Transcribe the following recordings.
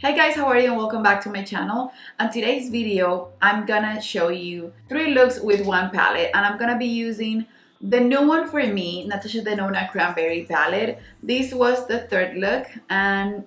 Hi guys, how are you and welcome back to my channel. On today's video, I'm gonna show you 3 looks with one palette, and I'm gonna be using the new one for me, Natasha Denona Cranberry palette. This was the 3rd look and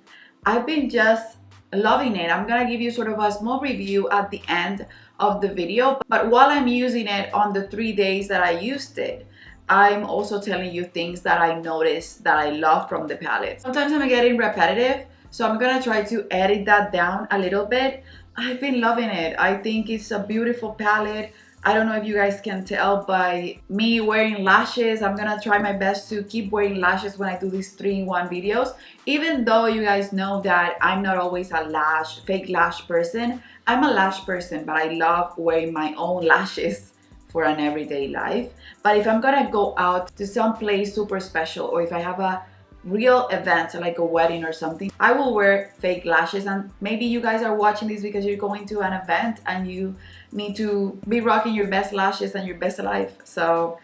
I've been just loving it. I'm gonna give you sort of a small review at the end of the video, but while I'm using it on the 3 days that I used it, I'm also telling you things that I noticed that I love from the palette. Sometimes I'm getting repetitive, so I'm gonna try to edit that down a little bit. I've been loving it. I think it's a beautiful palette. I don't know if you guys can tell by me wearing lashes. I'm gonna try my best to keep wearing lashes when I do these 3-in-1 videos. Even though you guys know that I'm not always a fake lash person. I'm a lash person, but I love wearing my own lashes for an everyday life. But if I'm gonna go out to some place super special, or if I have a real event like a wedding or something, I will wear fake lashes. And maybe you guys are watching this because you're going to an event and you need to be rocking your best lashes and your best life. So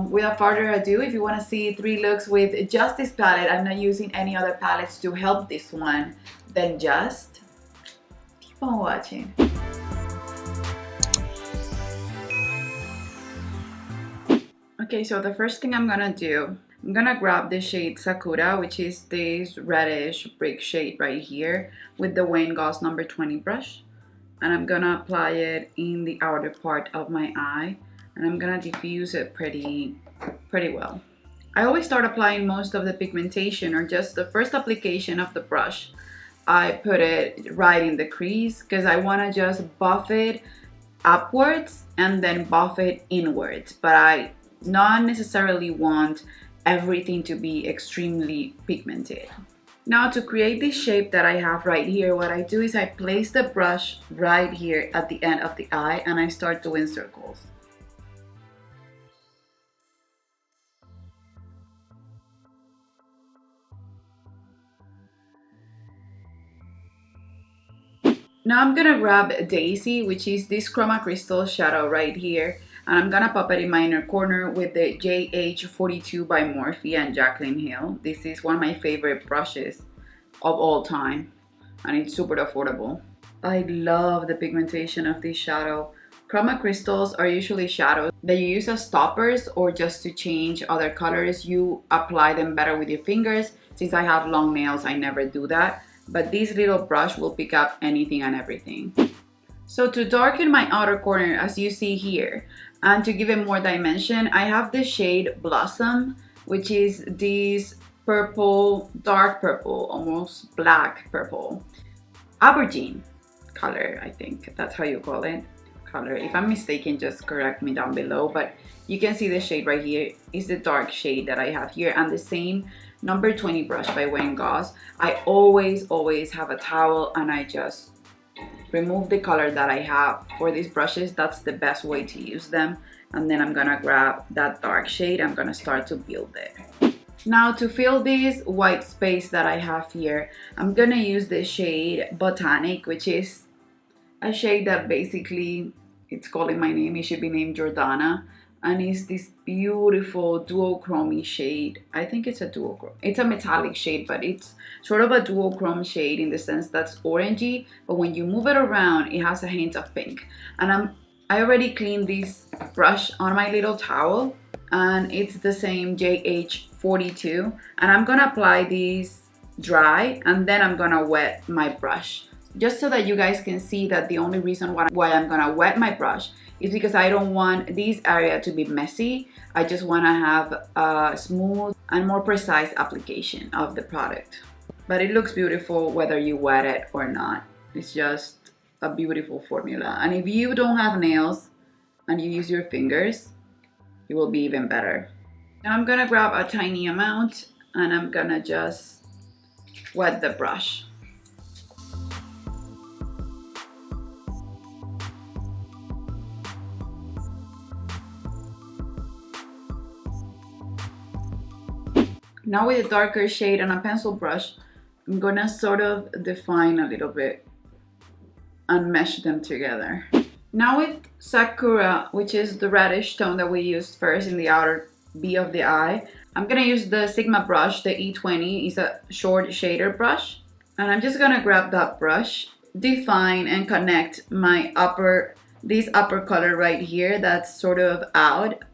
without further ado, if you want to see 3 looks with just this palette, I'm not using any other palettes to help this one, then just keep on watching. Okay, so the first thing I'm gonna do, I'm gonna grab the shade Sakura, which is this reddish brick shade right here, with the Wayne Goss number 20 brush, and I'm gonna apply it in the outer part of my eye, and I'm gonna diffuse it pretty well. I always start applying most of the pigmentation, or just the first application of the brush. I put it right in the crease because I want to just buff it upwards and then buff it inwards, but I not necessarily want everything to be extremely pigmented. Now, to create this shape that I have right here, what I do is I place the brush right here at the end of the eye and I start doing circles. Now I'm gonna grab Daisy, which is this Chroma Crystal shadow right here, and I'm gonna pop it in my inner corner with the JH42 by Morphe and Jaclyn Hill. This is one of my favorite brushes of all time, and it's super affordable. I love the pigmentation of this shadow. Chroma crystals are usually shadows that you use as stoppers or just to change other colors. You apply them better with your fingers. Since I have long nails, I never do that. But this little brush will pick up anything and everything. So to darken my outer corner, as you see here, and to give it more dimension, I have the shade Blossom, which is this purple, dark purple, almost black purple. Aubergine color, I think that's how you call it. Color. If I'm mistaken, just correct me down below, but you can see the shade right here is the dark shade that I have here, and the same number 20 brush by Wayne Goss. I always have a towel and I just remove the color that I have for these brushes. That's the best way to use them. And then I'm gonna grab that dark shade. I'm gonna start to build it. Now, to fill this white space that I have here, I'm gonna use the shade Botanic, which is a shade that basically, it's calling my name. It should be named Jordana. And it's this beautiful duochrome shade. I think it's a duochrome. It's a metallic shade, but it's sort of a duochrome shade in the sense that's orangey, but when you move it around, it has a hint of pink. And I already cleaned this brush on my little towel, and it's the same JH42. And I'm gonna apply these dry, and then I'm gonna wet my brush. Just so that you guys can see that the only reason why I'm gonna wet my brush is because I don't want this area to be messy. I just wanna have a smooth and more precise application of the product. But it looks beautiful whether you wet it or not. It's just a beautiful formula. And if you don't have nails and you use your fingers, it will be even better. Now I'm gonna grab a tiny amount and I'm gonna just wet the brush. Now with a darker shade and a pencil brush, I'm gonna sort of define a little bit and mesh them together. Now with Sakura, which is the reddish tone that we used first in the outer B of the eye, I'm gonna use the Sigma brush, the E20. It's a short shader brush. And I'm just gonna grab that brush, define and connect this upper color right here that's sort of out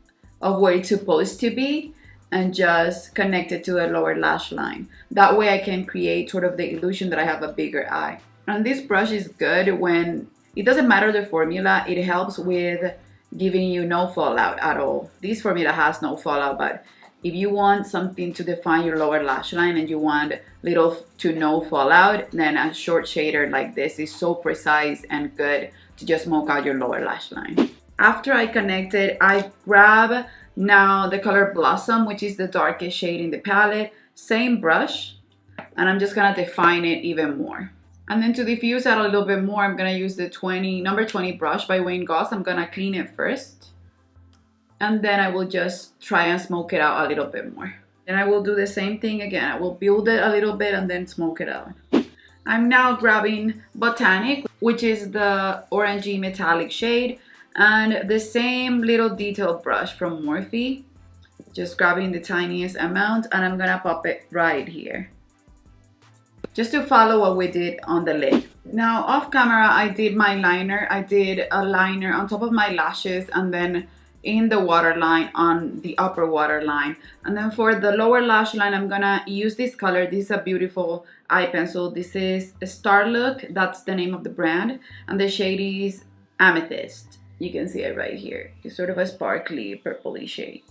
of where it's supposed to be, and just connect it to the lower lash line. That way I can create sort of the illusion that I have a bigger eye. And this brush is good when it doesn't matter the formula, it helps with giving you no fallout at all. This formula has no fallout, but if you want something to define your lower lash line and you want little to no fallout, then a short shader like this is so precise and good to just smoke out your lower lash line. After I connect it, I grab now the color Blossom, which is the darkest shade in the palette. Same brush, and I'm just gonna define it even more. And then to diffuse that a little bit more, I'm gonna use the number 20 brush by Wayne Goss. I'm gonna clean it first, and then I will just try and smoke it out a little bit more. Then I will do the same thing again. I will build it a little bit and then smoke it out. I'm now grabbing Botanic, which is the orangey metallic shade, and the same little detailed brush from Morphe. Just grabbing the tiniest amount, and I'm gonna pop it right here, just to follow what we did on the lid. Now off camera, I did my liner. I did a liner on top of my lashes and then in the waterline on the upper waterline. And then for the lower lash line, I'm gonna use this color. This is a beautiful eye pencil. This is a Star Look, that's the name of the brand. And the shade is Amethyst. You can see it right here. It's sort of a sparkly purpley shade.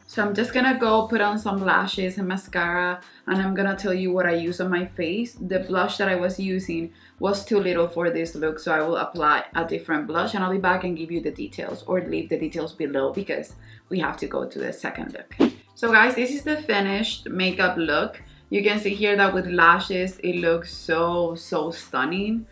So I'm just gonna go put on some lashes and mascara, and I'm gonna tell you what I use on my face. The blush that I was using was too little for this look, so I will apply a different blush, and I'll be back and give you the details, or leave the details below because we have to go to the second look. So guys, this is the finished makeup look. You can see here that with lashes, it looks so stunning.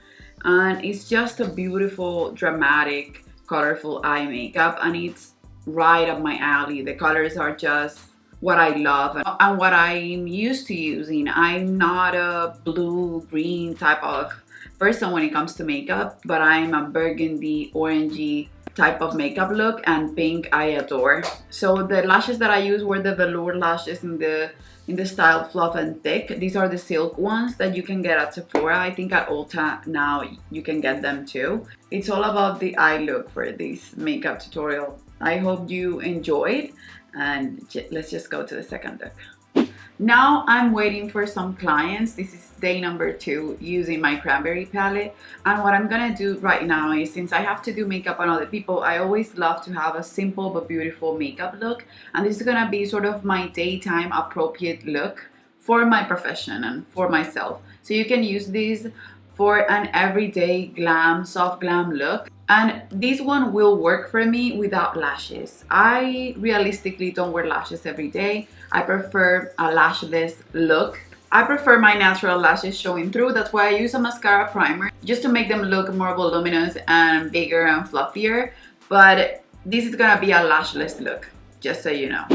And it's just a beautiful, dramatic, colorful eye makeup, and it's right up my alley. The colors are just what I love and what I'm used to using. I'm not a blue-green type of person when it comes to makeup, but I'm a burgundy, orangey type of makeup look, and pink I adore. So the lashes that I used were the velour lashes in the style Fluff and Thick. These are the silk ones that you can get at Sephora. I think at Ulta now you can get them too. It's all about the eye look for this makeup tutorial. I hope you enjoyed, and let's just go to the second look. Now I'm waiting for some clients. This is day number 2 using my Cranberry palette, and what I'm gonna do right now is, since I have to do makeup on other people, I always love to have a simple but beautiful makeup look, and this is gonna be sort of my daytime appropriate look for my profession and for myself. So you can use these for an everyday glam, soft glam look. And this one will work for me without lashes. I realistically don't wear lashes every day. I prefer a lashless look. I prefer my natural lashes showing through. That's why I use a mascara primer, just to make them look more voluminous and bigger and fluffier. But this is gonna be a lashless look, just so you know.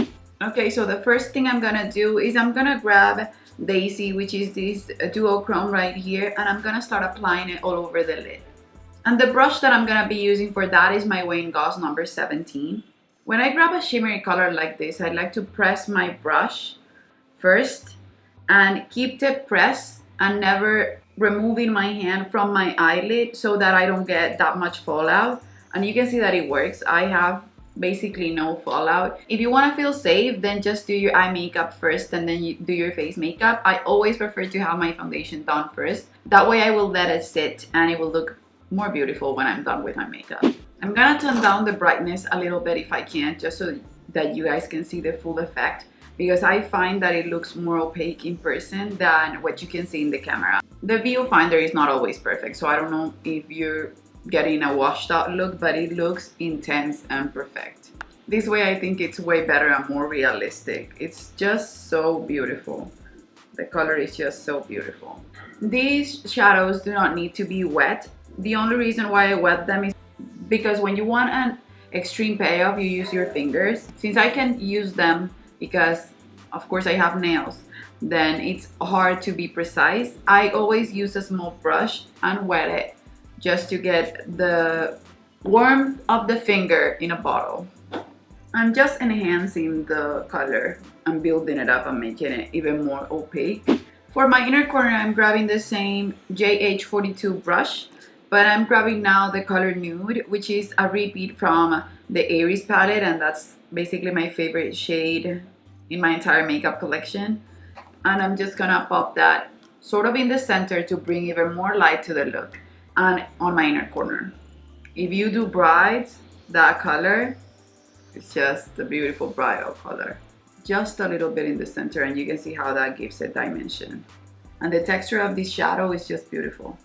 Okay, so the first thing I'm gonna do is I'm gonna grab Daisy, which is this duochrome right here, and I'm gonna start applying it all over the lid. And the brush that I'm gonna be using for that is my Wayne Goss number 17. When I grab a shimmery color like this, I like to press my brush first and keep the press and never removing my hand from my eyelid so that I don't get that much fallout. And you can see that it works. I have basically no fallout. If you want to feel safe, then just do your eye makeup first and then you do your face makeup. I always prefer to have my foundation done first. That way I will let it sit and it will look more beautiful when I'm done with my makeup. I'm gonna turn down the brightness a little bit if I can, just so that you guys can see the full effect, because I find that it looks more opaque in person than what you can see in the camera. The viewfinder is not always perfect, so I don't know if you're getting a washed out look, but it looks intense and perfect. This way I think it's way better and more realistic. It's just so beautiful. The color is just so beautiful. These shadows do not need to be wet. The only reason why I wet them is because when you want an extreme payoff, you use your fingers. Since I can use them because of course I have nails, then it's hard to be precise. I always use a small brush and wet it just to get the warmth of the finger in a bottle. I'm just enhancing the color and building it up and making it even more opaque. For my inner corner, I'm grabbing the same JH42 brush, but I'm grabbing now the color Nude, which is a repeat from the Aries palette, and that's basically my favorite shade in my entire makeup collection. And I'm just gonna pop that sort of in the center to bring even more light to the look, and on my inner corner. If you do brides, that color, it's just a beautiful bridal color. Just a little bit in the center, and you can see how that gives it dimension. And the texture of this shadow is just beautiful.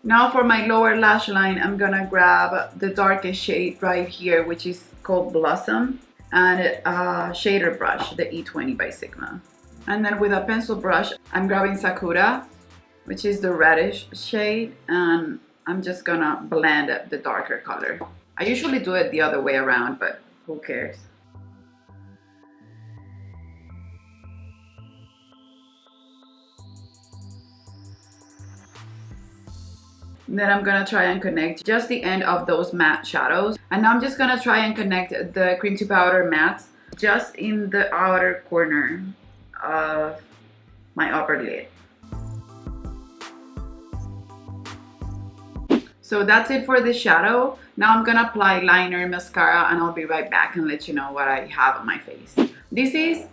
Now for my lower lash line, I'm gonna grab the darkest shade right here, which is called Blossom, and a shader brush, the E20 by Sigma. And then with a pencil brush, I'm grabbing Sakura, which is the reddish shade, and I'm just gonna blend the darker color. I usually do it the other way around, but who cares? Then I'm gonna try and connect just the end of those matte shadows. And now I'm just gonna try and connect the cream to powder mattes just in the outer corner of my upper lid. So that's it for the shadow. Now I'm gonna apply liner, mascara, and I'll be right back and let you know what I have on my face. This is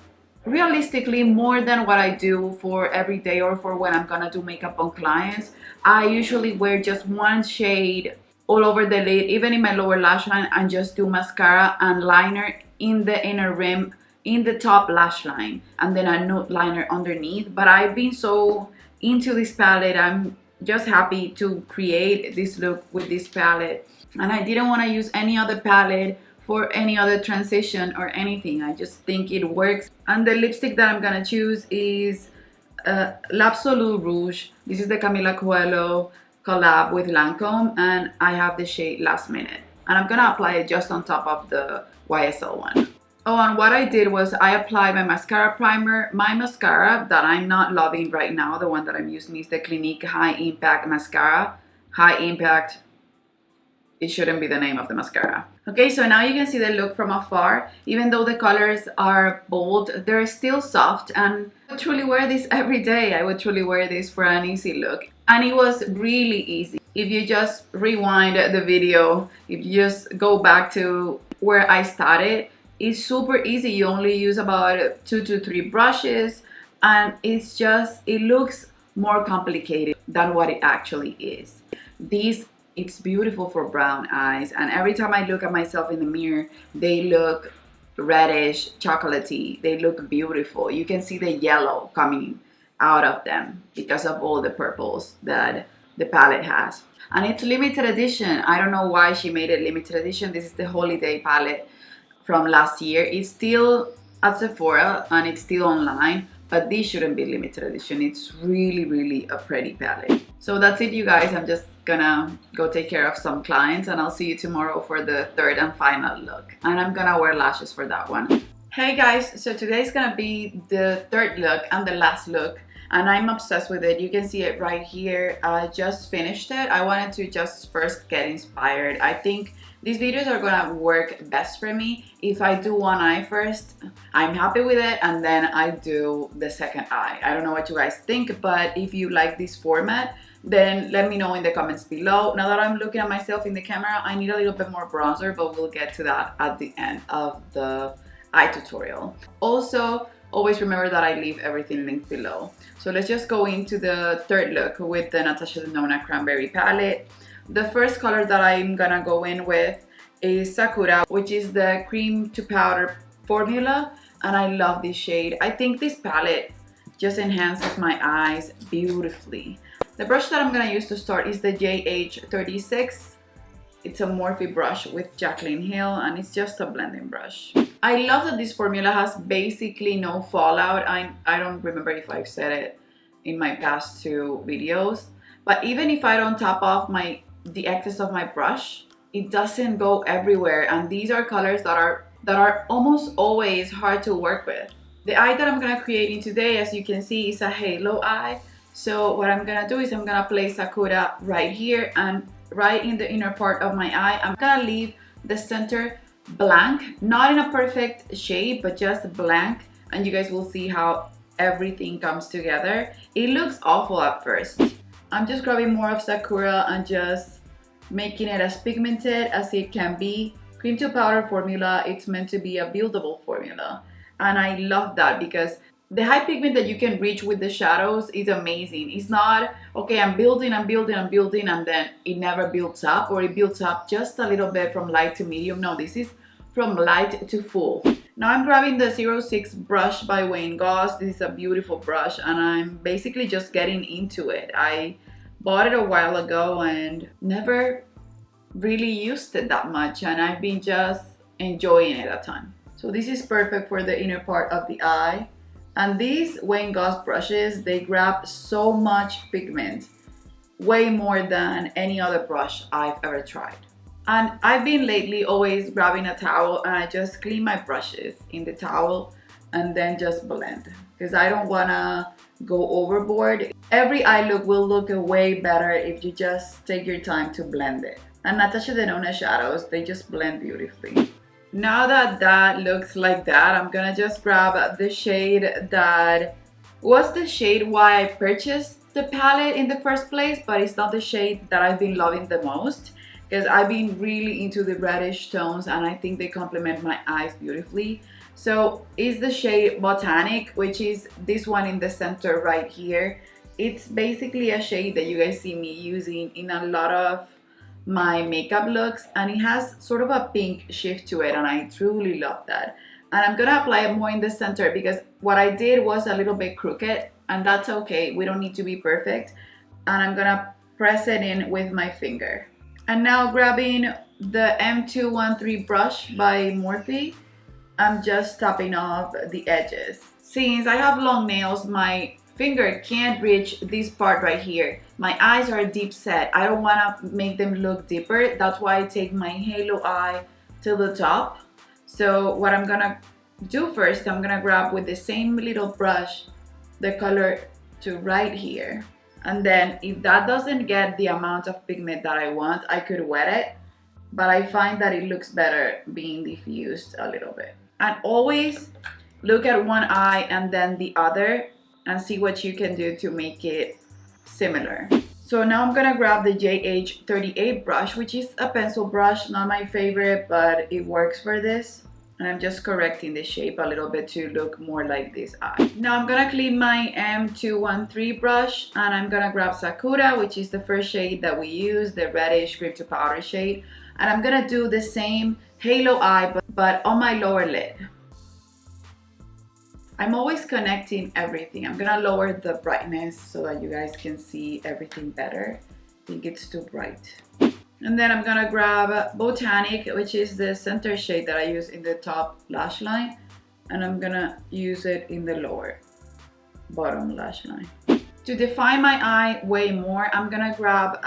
realistically more than what I do for every day or for when I'm gonna do makeup on clients. I usually wear just one shade all over the lid, even in my lower lash line, and just do mascara and liner in the inner rim, in the top lash line, and then a nude liner underneath. But I've been so into this palette, I'm just happy to create this look with this palette, and I didn't want to use any other palette for any other transition or anything. I just think it works. And the lipstick that I'm gonna choose is L'Absolu Rouge. This is the Camila Coelho collab with Lancome, and I have the shade Last Minute, and I'm gonna apply it just on top of the YSL one. Oh, and what I did was I applied my mascara primer. My mascara that I'm not loving right now, the one that I'm using, is the Clinique High Impact Mascara. High Impact, it shouldn't be the name of the mascara. Okay, so now you can see the look from afar. Even though the colors are bold, they're still soft, and I would truly wear this every day. I would truly wear this for an easy look. And it was really easy. If you just rewind the video, if you just go back to where I started, it's super easy. You only use about 2 to 3 brushes, and it's just, it looks more complicated than what it actually is. It's beautiful for brown eyes, and every time I look at myself in the mirror, they look reddish, chocolatey. They look beautiful. You can see the yellow coming out of them because of all the purples that the palette has. And it's limited edition. I don't know why she made it limited edition. This is the holiday palette from last year. It's still at Sephora and it's still online, but this shouldn't be limited edition. It's really a pretty palette. So that's it, you guys. I'm just gonna go take care of some clients, and I'll see you tomorrow for the third and final look. And I'm gonna wear lashes for that one. Hey guys, so today's gonna be the third look and the last look, and I'm obsessed with it. You can see it right here. I just finished it. I wanted to just first get inspired. I think these videos are gonna work best for me if I do one eye first. I'm happy with it, and then I do the second eye. I don't know what you guys think, but if you like this format, then let me know in the comments below. Now that I'm looking at myself in the camera, I need a little bit more bronzer, but we'll get to that at the end of the eye tutorial. Also, always remember that I leave everything linked below. So let's just go into the third look with the Natasha Denona Cranberry palette. The first color that I'm gonna go in with is Sakura, which is the cream to powder formula, and I love this shade. I think this palette just enhances my eyes beautifully. The brush that I'm gonna use to start is the JH36. It's a Morphe brush with Jaclyn Hill, and it's just a blending brush. I love that this formula has basically no fallout. I don't remember if I've said it in my past 2 videos, but even if I don't top off the excess of my brush, it doesn't go everywhere, and these are colors that are almost always hard to work with. The eye that I'm gonna create in today, as you can see, is a halo eye. So what I'm gonna do is I'm gonna place Sakura right here and right in the inner part of my eye. I'm gonna leave the center blank, not in a perfect shape, but just blank, and you guys will see how everything comes together. It looks awful at first. I'm just grabbing more of Sakura and just making it as pigmented as it can be. Cream to powder formula, it's meant to be a buildable formula. And I love that because the high pigment that you can reach with the shadows is amazing. It's not, okay, I'm building, and then it never builds up, or it builds up just a little bit from light to medium. No, this is from light to full. Now I'm grabbing the 06 brush by Wayne Goss. This is a beautiful brush and I'm basically just getting into it. I bought it a while ago and never really used it that much, and I've been just enjoying it a ton. So this is perfect for the inner part of the eye. And these Wayne Goss brushes, they grab so much pigment, way more than any other brush I've ever tried. And I've been lately always grabbing a towel and I just clean my brushes in the towel and then just blend, because I don't wanna go overboard. Every eye look will look way better if you just take your time to blend it. And Natasha Denona shadows, they just blend beautifully. Now that that looks like that, I'm gonna just grab the shade that was the shade why I purchased the palette in the first place, but it's not the shade that I've been loving the most, because I've been really into the reddish tones and I think they complement my eyes beautifully. So it's the shade Botanic, which is this one in the center right here. It's basically a shade that you guys see me using in a lot of my makeup looks, and it has sort of a pink shift to it and I truly love that. And I'm gonna apply it more in the center because what I did was a little bit crooked, and that's okay, we don't need to be perfect. And I'm gonna press it in with my finger. And now grabbing the M213 brush by Morphe, I'm just tapping off the edges. Since I have long nails, my finger can't reach this part right here. My eyes are deep set. I don't want to make them look deeper. That's why I take my halo eye to the top. So what I'm gonna do first, I'm gonna grab with the same little brush the color to right here. And then if that doesn't get the amount of pigment that I want, I could wet it. But I find that it looks better being diffused a little bit. And always look at one eye and then the other and see what you can do to make it similar. So now I'm gonna grab the JH38 brush, which is a pencil brush, not my favorite, but it works for this. And I'm just correcting the shape a little bit to look more like this eye. Now I'm gonna clean my M213 brush and I'm gonna grab Sakura, which is the first shade that we use, the reddish cream to powder shade. And I'm gonna do the same halo eye, but on my lower lid. I'm always connecting everything. I'm gonna lower the brightness so that you guys can see everything better. I think it's too bright. And then I'm gonna grab Botanic, which is the center shade that I use in the top lash line. And I'm gonna use it in the lower bottom lash line. To define my eye way more, I'm gonna grab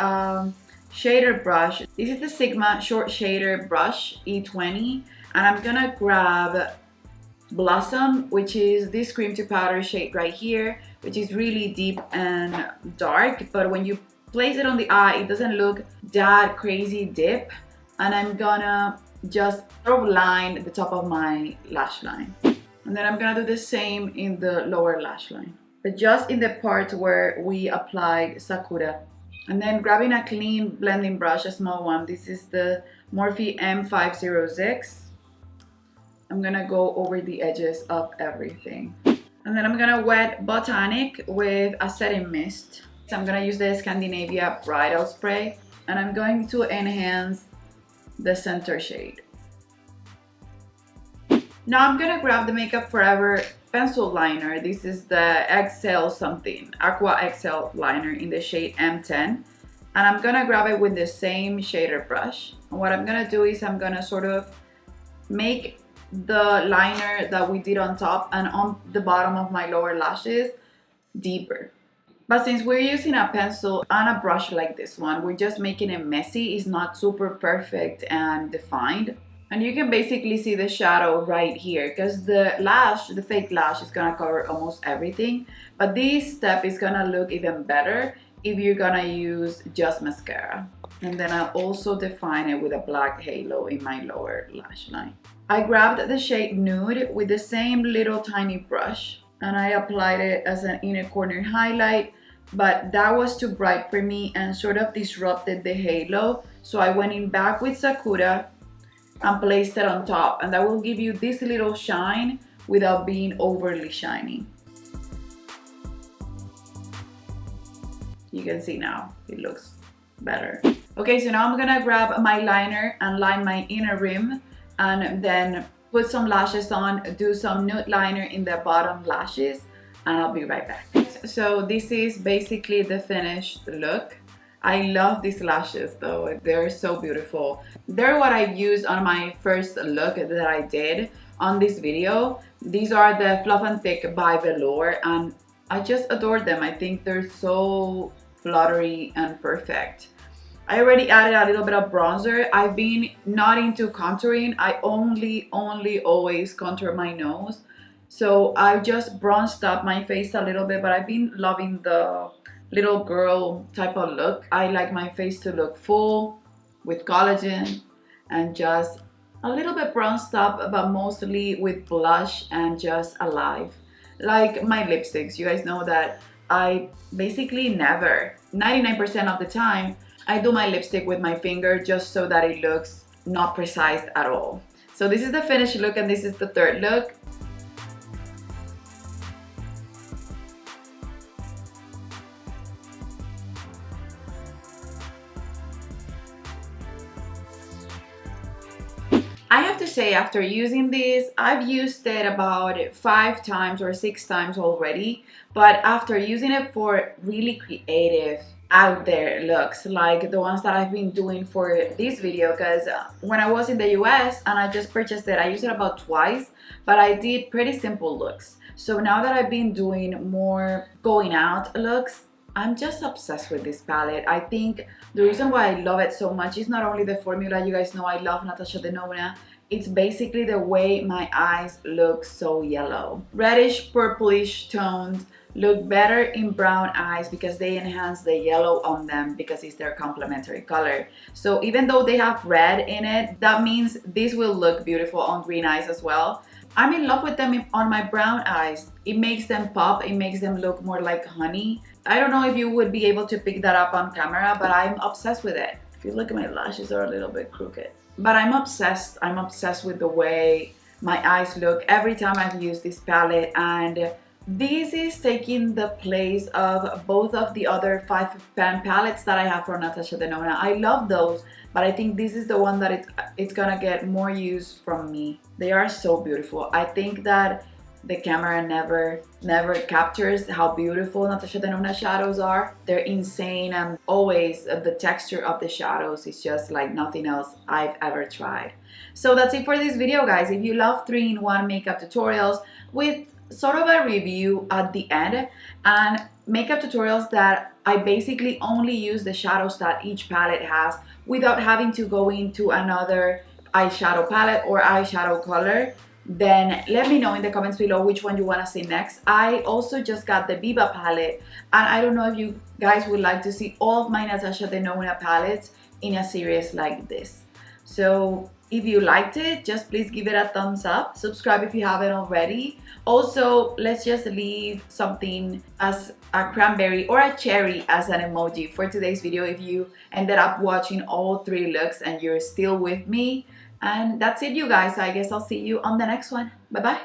shader brush. This is the Sigma short shader brush E20. And I'm gonna grab Blossom, which is this cream to powder shade right here, which is really deep and dark, but when you place it on the eye, it doesn't look that crazy deep. And I'm gonna just sort of line the top of my lash line. And then I'm gonna do the same in the lower lash line, but just in the part where we applied Sakura. And then grabbing a clean blending brush, a small one, this is the Morphe M506. I'm gonna go over the edges of everything. And then I'm gonna wet Botanic with a setting mist. So I'm gonna use the Scandinavia Bridal Spray and I'm going to enhance the center shade. Now I'm gonna grab the Makeup Forever pencil liner. This is the XL something, Aqua XL liner in the shade M10. And I'm gonna grab it with the same shader brush. And what I'm gonna do is I'm gonna sort of make the liner that we did on top and on the bottom of my lower lashes deeper. But since we're using a pencil and a brush like this one, we're just making it messy. It's not super perfect and defined. And you can basically see the shadow right here because the lash, the fake lash, is gonna cover almost everything. But this step is gonna look even better if you're gonna use just mascara. And then I'll also define it with a black halo in my lower lash line. I grabbed the shade Nude with the same little tiny brush and I applied it as an inner corner highlight, but that was too bright for me and sort of disrupted the halo. So I went in back with Sakura and placed it on top, and that will give you this little shine without being overly shiny. You can see now it looks better. Okay, so now I'm gonna grab my liner and line my inner rim, and then put some lashes on, do some nude liner in the bottom lashes, and I'll be right back. So this is basically the finished look. I love these lashes though, they're so beautiful. They're what I used on my first look that I did on this video. These are the Fluff and Thick by Velour, and I just adore them. I think they're so fluttery and perfect. I already added a little bit of bronzer. I've been not into contouring. I only always contour my nose. So I just bronzed up my face a little bit, but I've been loving the little girl type of look. I like my face to look full with collagen and just a little bit bronzed up, but mostly with blush and just alive. Like my lipsticks, you guys know that I basically never, 99% of the time, I do my lipstick with my finger just so that it looks not precise at all. So this is the finished look, and this is the third look. I have to say, after using this, I've used it about 5 times or 6 times already, but after using it for really creative, out there looks like the ones that I've been doing for this video, because when I was in the US and I just purchased it, I used it about twice, but I did pretty simple looks. So now that I've been doing more going out looks, I'm just obsessed with this palette. I think the reason why I love it so much is not only the formula. You guys know I love Natasha Denona. It's basically the way my eyes look so yellow. Reddish, purplish tones look better in brown eyes because they enhance the yellow on them because it's their complementary color. So even though they have red in it, that means this will look beautiful on green eyes as well. I'm in love with them on my brown eyes. It makes them pop, it makes them look more like honey. I don't know if you would be able to pick that up on camera, but I'm obsessed with it. If you look at my lashes are a little bit crooked. But I'm obsessed with the way my eyes look every time I've used this palette, and this is taking the place of both of the other 5-pan palettes that I have from Natasha Denona. I love those, but I think this is the one that it's gonna get more use from me. They are so beautiful. I think that the camera never captures how beautiful Natasha Denona shadows are. They're insane, and always the texture of the shadows is just like nothing else I've ever tried. So that's it for this video, guys. If you love 3-in-1 makeup tutorials with sort of a review at the end and makeup tutorials that I basically only use the shadows that each palette has without having to go into another eyeshadow palette or eyeshadow color, then let me know in the comments below which one you want to see next. I also just got the Viva palette, and I don't know if you guys would like to see all of my Natasha Denona palettes in a series like this. So if you liked it, just please give it a thumbs up. Subscribe if you haven't already. Also, let's just leave something as a cranberry or a cherry as an emoji for today's video if you ended up watching all 3 looks and you're still with me. And that's it, you guys. I guess I'll see you on the next one. Bye-bye.